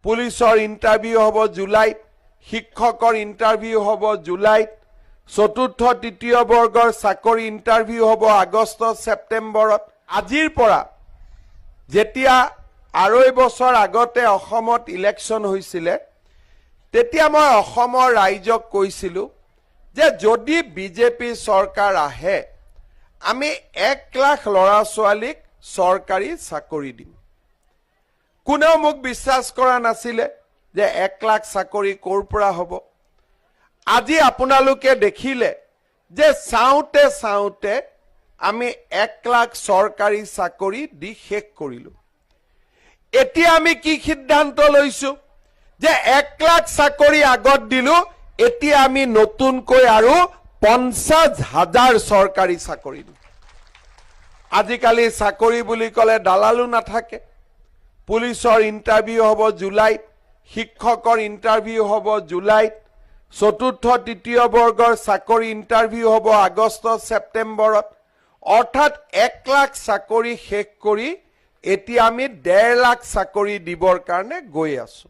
পুলিচৰ ইণ্টাৰভিউ হ'ব জুলাইত, শিক্ষকৰ ইণ্টাৰভিউ হ'ব জুলাইত, চতুৰ্থ তৃতীয় বৰ্গৰ চাকৰি ইণ্টাৰভিউ হ'ব আগষ্ট ছেপ্টেম্বৰত। আজিৰ পৰা যেতিয়া 2.5 বছৰ আগতে অসমত ইলেকশ্যন হৈছিলে, তেতিয়া মই অসমৰ ৰাইজক কৈছিলোঁ যে যদি বিজেপি চৰকাৰ আহে আমি 1 লাখ ল'ৰা ছোৱালীক চৰকাৰী চাকৰি দিম। কোনেও মোক বিশ্বাস কৰা নাছিলে যে 1 লাখ চাকৰি ক'ৰ পৰা হ'ব। আজি আপোনালোকে দেখিলে যে চাওঁতে চাওঁতে আমি 1 লাখ চৰকাৰী চাকৰি দি শেষ কৰিলোঁ। এতিয়া আমি কি সিদ্ধান্ত লৈছো যে 1 লাখ চাকৰি আগত দিলোঁ, এতিয়া আমি নতুনকৈ আৰু 50,000 চৰকাৰী চাকৰি দিম। আজিকালি চাকৰি বুলি ক'লে দালালো নাথাকে। পুলিচৰ ইণ্টাৰভিউ হ'ব জুলাইত, শিক্ষকৰ ইণ্টাৰভিউ হ'ব জুলাইত, চতুৰ্থ তৃতীয় বৰ্গৰ চাকৰি ইণ্টাৰভিউ হ'ব আগষ্ট ছেপ্টেম্বৰত। অৰ্থাৎ 1 লাখ চাকৰি শেষ কৰি এতিয়া আমি 1.5 লাখ চাকৰি দিবৰ কাৰণে গৈ আছো।